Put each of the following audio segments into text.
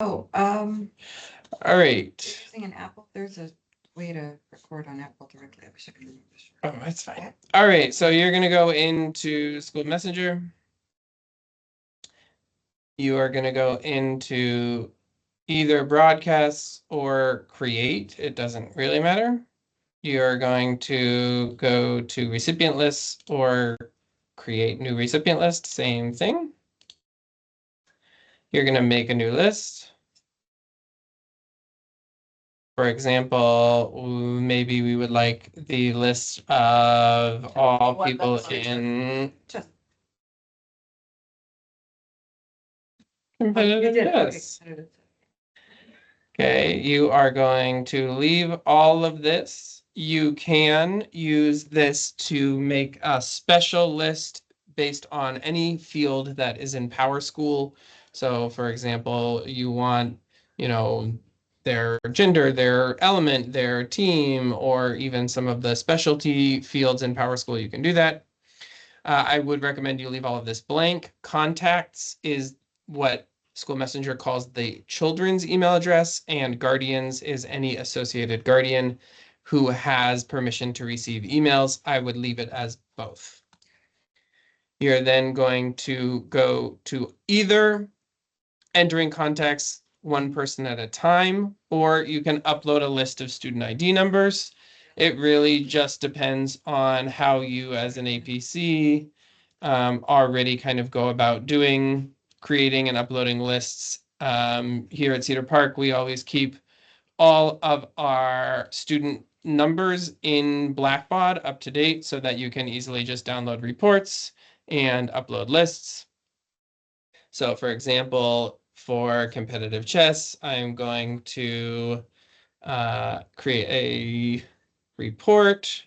Oh, All right. using an Apple, there's a way to record on Apple directly. I wish I could remember this. Oh, that's fine. All right, so you're going to go into School Messenger. You are going to go into either broadcasts or create. It doesn't really matter. You're going to go to recipient lists or create new recipient list, same thing. You're going to make a new list. For example, maybe we would like the list of all people in competitive chess. Okay, you are going to leave all of this. You can use this to make a special list based on any field that is in PowerSchool. So for example, you want, their gender, their element, their team, or even some of the specialty fields in PowerSchool, you can do that. I would recommend you leave all of this blank. Contacts is what School Messenger calls the children's email address, and guardians is any associated guardian who has permission to receive emails. I would leave it as both. You're then going to go to either entering contacts one person at a time, or you can upload a list of student ID numbers. It really just depends on how you as an APC already kind of go about creating and uploading lists. Here at Cedar Park, we always keep all of our student numbers in Blackbaud up to date so that you can easily just download reports and upload lists. So for example, for competitive chess, I'm going to create a report.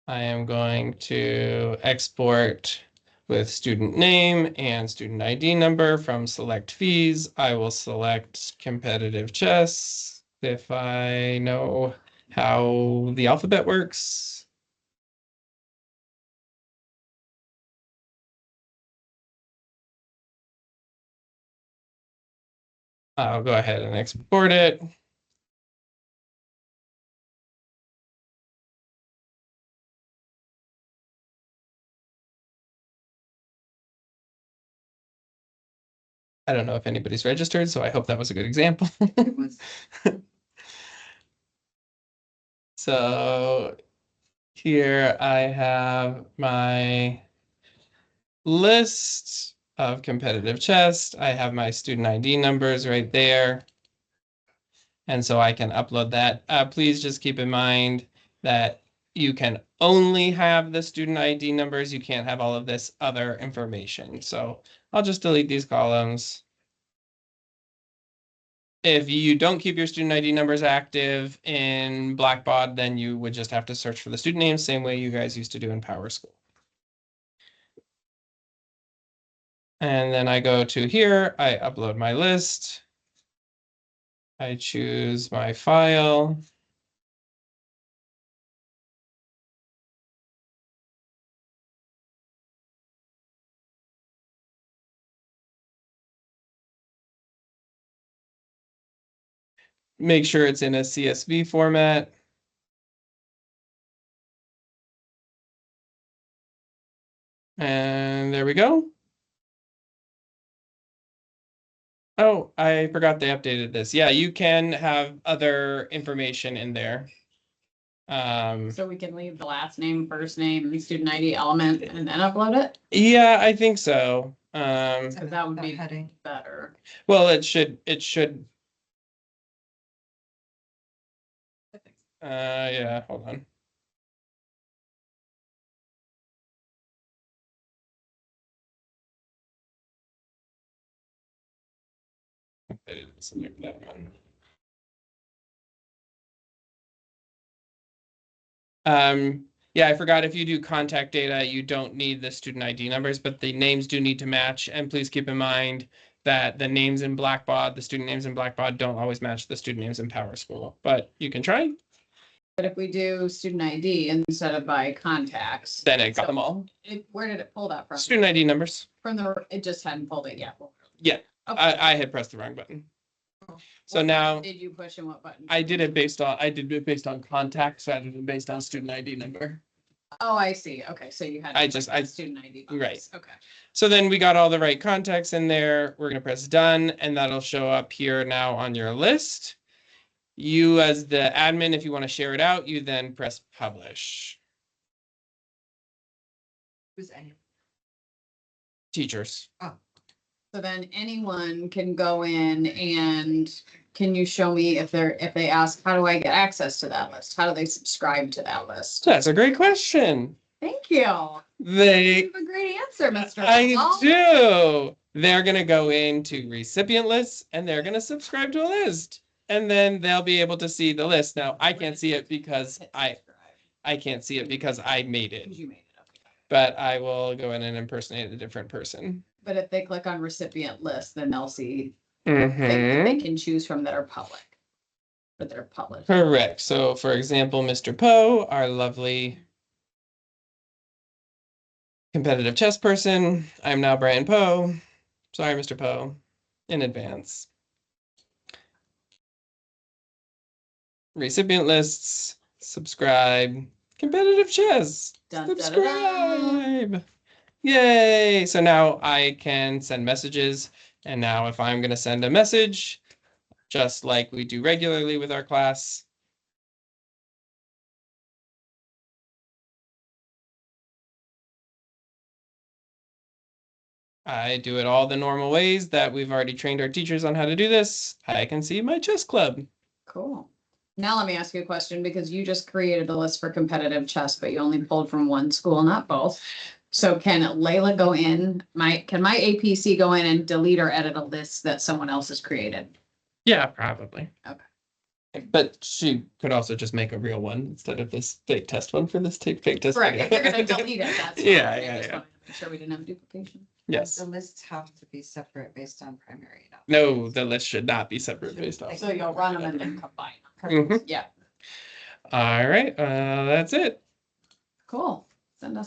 I am going to export with student name and student ID number from select fees. I will select competitive chess if I know how the alphabet works. I'll go ahead and export it. I don't know if anybody's registered, so I hope that was a good example. It was. So here I have my list of competitive chess. I have my student ID numbers right there. And so I can upload that. Please just keep in mind that you can only have the student ID numbers. You can't have all of this other information. So I'll just delete these columns. If you don't keep your student ID numbers active in Blackbaud, then you would just have to search for the student names, same way you guys used to do in PowerSchool. And then I go to here, I upload my list. I choose my file. Make sure it's in a CSV format. And there we go. Oh, I forgot they updated this. Yeah, you can have other information in there. So we can leave the last name, first name, student ID element, and then upload it? Yeah, I think so. Because that would be heading. better. Well, it should. Yeah, hold on. I didn't select that one. Yeah, I forgot, if you do contact data, you don't need the student ID numbers, but the names do need to match. And please keep in mind that the names in Blackbaud, the student names in Blackbaud don't always match the student names in PowerSchool, but you can try. But if we do student ID instead of by contacts. Then it got them all. Where did it pull that from? Student ID numbers. It just hadn't pulled it yet. Yeah, Okay. I had pressed the wrong button. So What now button did you push and what button? I did it based on contact rather than based on student ID number. Oh, I see. Okay, so you had. Student ID. Box. Right. Okay. So then we got all the right contacts in there. We're going to press done, and that'll show up here now on your list. You as the admin, if you want to share it out, you then press publish. Who's any? Teachers. So then anyone can go in and can you show me if they ask, how do I get access to that list? How do they subscribe to that list? That's a great question. Thank you. They You have a great answer, Mr. I Paul. do. They're going to go into recipient lists and they're going to subscribe to a list. And then they'll be able to see the list. Now, I can't see it because I can't see it because I made it. You made it. Okay. But I will go in and impersonate a different person. But if they click on recipient list, then they'll see Mm-hmm. they can choose from that are public. But they're published. Correct. So, for example, Mr. Poe, our lovely competitive chess person. I'm now Brian Poe. Sorry, Mr. Poe, in advance. Recipient lists, subscribe, competitive chess, Dun, subscribe. dun, dun. Yay. So now I can send messages. And now if I'm going to send a message, just like we do regularly with our class, I do it all the normal ways that we've already trained our teachers on how to do this. I can see my chess club. Cool. Now let me ask you a question because you just created a list for competitive chess, but you only pulled from one school, not both. So can Layla go in? Can my APC go in and delete or edit a list that someone else has created? Yeah, probably. Okay. But she could also just make a real one instead of this fake test one for this fake test. Correct. video. If you're gonna delete it, that's fine. Yeah, I yeah, just yeah. wanted to make sure we didn't have duplication. Yes. The lists have to be separate based on primary. No, the list should not be separate based off. So you'll run them and then combine them. Mhm. Yeah. All right, that's it. Cool. Send us.